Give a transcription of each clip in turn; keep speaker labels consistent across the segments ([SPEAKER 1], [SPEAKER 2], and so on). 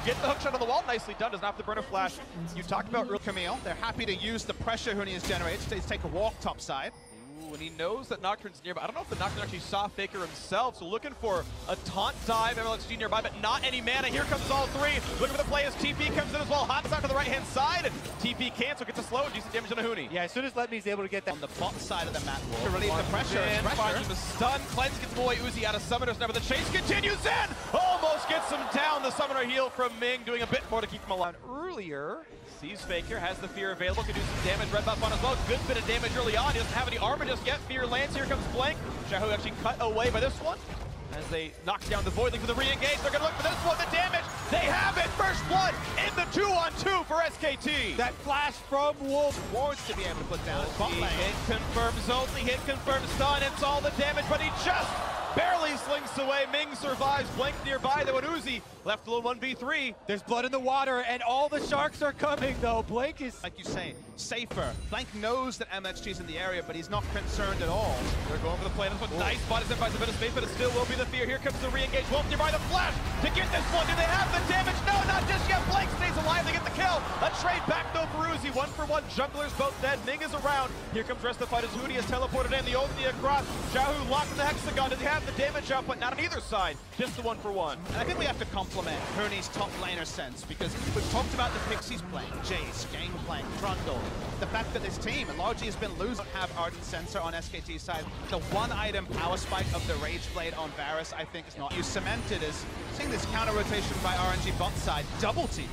[SPEAKER 1] get the hook shot on the wall. Nicely done. Does not have the burner flash.
[SPEAKER 2] You talked about Camille. They're happy to use the pressure Huni has generated to take a walk top side.
[SPEAKER 1] Ooh, and he knows that Nocturne's nearby. I don't know if the Nocturne actually saw Faker himself, so looking for a taunt dive. MLXG nearby, but not any mana. Here comes all three. Looking for the play as TP comes in as well. Hot start to the right-hand side. TP cancel, gets a slow and decent damage on a Huni.
[SPEAKER 3] Yeah, as soon as Letme's able to get that
[SPEAKER 2] On the bot side of the map to relieve the pressure.
[SPEAKER 1] Finds him a stun. Cleanse gets away. Uzi out of Summoners. Now, but the chase continues in. Almost gets him down. The Summoner heal from Ming, doing a bit more to keep him alive.
[SPEAKER 3] earlier.
[SPEAKER 1] Sees Faker, has the Fear available, can do some damage. Red buff on as well. Good bit of damage early on. He doesn't have any armor just yet. Fear lands. Here comes Blank. Shahu actually cut away by this one. As they knock down the Voidling for the re-engage. They're going to look for this one. The damage. They have it. First blood in the 2-on-2 for SKT.
[SPEAKER 3] That flash from Wolf.
[SPEAKER 2] Wants to be able to put down his bot lane.
[SPEAKER 1] Hit confirms only. Hit confirms stun. It's all the damage, but he just barely slinks away. Ming survives. Blank nearby, though, and Uzi left a little 1v3.
[SPEAKER 3] There's blood in the water, and all the sharks are coming, though. Blank is,
[SPEAKER 2] Like you say, safer. Blank knows that MXG's in the area, but he's not concerned at all.
[SPEAKER 1] They're going for the play. This one nice. Bot is in by a bit of space, but it still will be the Fear. Here comes the re-engage. Wolf nearby the flash to get this one. Do they have the damage? No, not just yet. Blank stays alive. They get the kill. A trade back, though, for Uzi. 1-for-1. Junglers both dead. Ming is around. Here comes the rest of the fight as Huni has teleported in. The ulti across. Shahu locked in the Hexagon. Does he have the damage output? Not on either side. Just the 1-for-1.
[SPEAKER 2] And I think we have to compliment Huni's top laner sense, because we've talked about the Pixies playing, Jace, Gangplank, Trundle. The fact that this team largely has been losing, have Ardent Sensor on SKT's side. The one-item power spike of the Rage Blade on Varus, I think, is not. You cemented as seeing this counter-rotation by RNG bot side, double TP.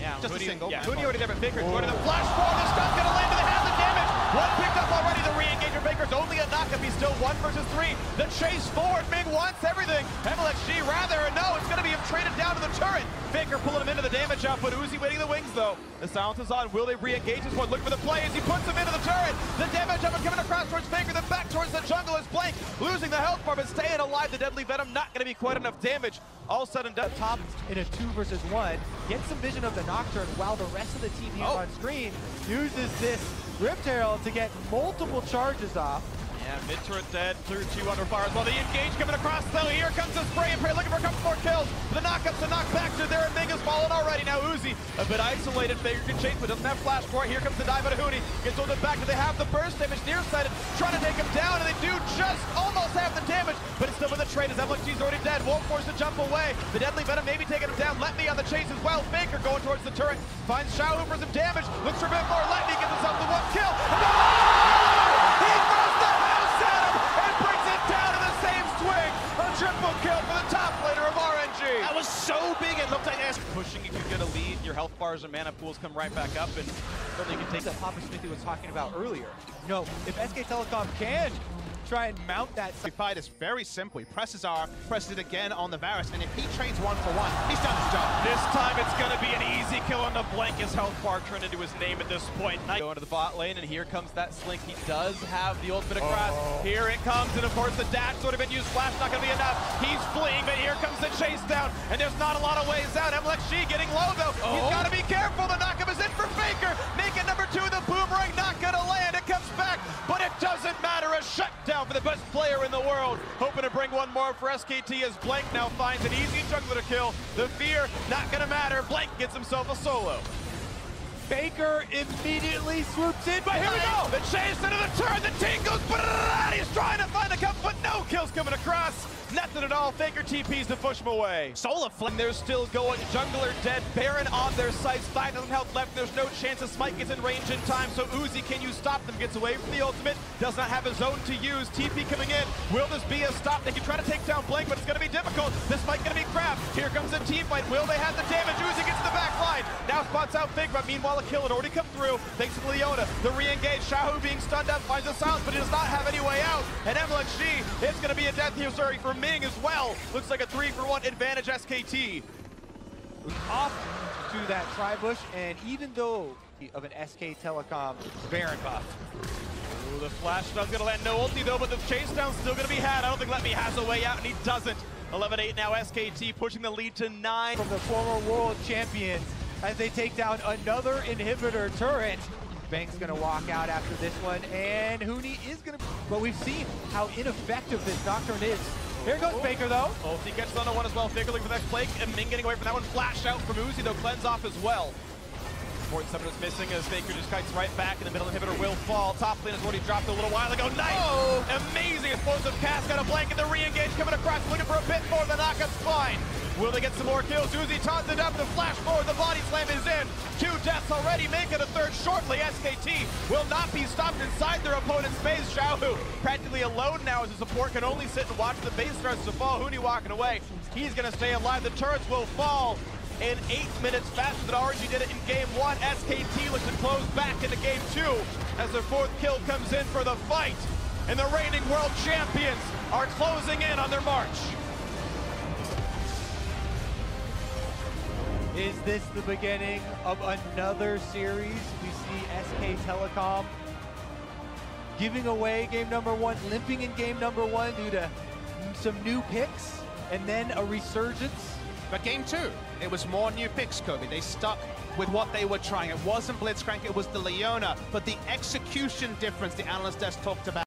[SPEAKER 1] Yeah,
[SPEAKER 2] Just a single.
[SPEAKER 1] Yeah, Huni already there, but Faker's going to the flash wall. This stuff's going to land. Do they have the damage? One picked up already. The re-engage of Faker's only a knock-up. He's still 1 versus 3. The chase forward. Ming wants everything. MLXG rather. No, it's going to be him traded down to the turret. Faker pulling him into the damage output. Uzi waiting the wings, though. The silence is on. Will they re-engage this one? Look for the play as he puts him into the turret. The damage output coming across towards Faker. Then back towards the jungle is Blank. Losing the health bar, but staying alive. The Deadly Venom not going to be quite enough damage. All said and done.
[SPEAKER 3] top in a 2 versus 1. Get some vision of the Nocturne while the rest of the team here on screen uses this Rift Herald to get multiple charges off.
[SPEAKER 1] Yeah, mid-turret dead, through 2 under fire as well. The engage coming across, though. Here comes the spray and pray, looking for a couple more kills. The knock-ups to knock back to there, and Ming is fallen already. Now Uzi, a bit isolated. Faker can chase, but doesn't have flash for it. Here comes the dive out of Huni. Gets hold it back. Do they have the burst damage? Nearsighted, trying to take him down, and they do just almost have the damage, but it's still with the trade as MLXG's already dead. Wolf forced to jump away. The Deadly Venom maybe taking him down. Let me on the chase as well. Faker going towards the turret. Finds Shahu for some damage. Looks for a bit more. Let me gets himself the 1 kill. He throws the house at him and brings it down in the same swing. A triple kill for the top laner of RNG.
[SPEAKER 2] That was so big, it looked like S.
[SPEAKER 1] Pushing if you get a lead, your health bars and mana pools come right back up, and certainly you can take
[SPEAKER 3] That Papa Smithy was talking about earlier. No, if SK Telecom can try and mount that.
[SPEAKER 2] The fight is very simple. He presses R, presses it again on the Varus, and if he trades 1-for-1, he's done his job.
[SPEAKER 1] This time it's going to be an easy kill on the Blank. His health bar turned into his name at this point. Going to the bot lane, and here comes that Slink. He does have the ultimate across. Here it comes, and of course the dash sort of been used. Flash not going to be enough. He's fleeing, but here comes the chase down, and there's not a lot of ways out. MLXG getting low, though. He's got to be careful. The knockup is in for Faker. Make it number 2. The boomerang not going to land. It comes back, but it doesn't matter. A shutdown for the best player in the world. Hoping to bring one more for SKT as Blank now finds an easy jungler to kill. The Fear not going to matter. Blank gets himself a solo.
[SPEAKER 3] Faker immediately swoops in, but here we go!
[SPEAKER 1] The chase into the turn, the team goes, he's trying to find the cup, but no kills coming across. Nothing at all. Faker TPs to push him away.
[SPEAKER 2] Solar Flame.
[SPEAKER 1] They're still going. Jungler dead. Baron on their sights. 5,000 health left. There's no chance a Smite gets in range in time. So Uzi, can you stop them? Gets away from the ultimate. Does not have his own to use. TP coming in. Will this be a stop? They can try to take down Blank, but it's going to be difficult. This might going to be crap. Here comes a team fight. Will they have the damage? Uzi gets the back line. Now spots out Fig, but meanwhile a kill had already come through. Thanks to Leona. The re-engage. Shahu being stunned up. Finds a silence, but he does not have any way out. And MLXG, it's going to be a death here, sorry, for Ming as well. Looks like a 3-for-1 advantage SKT.
[SPEAKER 3] Off to that Tri-Bush, and even though of an SK Telecom Baron buff.
[SPEAKER 1] Ooh, the flash stuff's gonna land. No ulti though, but the chase down's still gonna be had. I don't think Letme has a way out, and he doesn't. 11-8 now, SKT pushing the lead to 9.
[SPEAKER 3] From the former world champions as they take down another inhibitor turret. Bang's gonna walk out after this one, and Huni is gonna, but we've seen how ineffective this Nocturne is. Here goes Faker, though.
[SPEAKER 1] Oh, he gets on one as well. Faker looking for the next play. And Ming getting away from that one. Flash out from Uzi, though. Cleanse off as well. Important Summoner's missing as Faker just kites right back in the middle. Inhibitor will fall. Top lane has already dropped a little while ago. Nice! Oh. Amazing explosive cast. Got a blanket. The re-engage coming across. Looking for a bit more. The knockup's fine. Will they get some more kills? Uzi taunts it up. The flash forward. The body slam is in. 2 deaths already. Making a third shortly. SKT will not be stopped inside their opponent's base. Xiaohu practically alone now as the support can only sit and watch the base starts to fall. Huni walking away. He's going to stay alive. The turrets will fall in 8 minutes faster than RNG did it in game 1. SKT looks to close back into game 2 as their 4th kill comes in for the fight. And the reigning world champions are closing in on their march.
[SPEAKER 3] Is this the beginning of another series? We see SK Telecom giving away game number 1, limping in game number 1 due to some new picks, and then a resurgence.
[SPEAKER 2] But game 2, it was more new picks, Kobe. They stuck with what they were trying. It wasn't Blitzcrank, it was the Leona. But the execution difference the analyst desk talked about.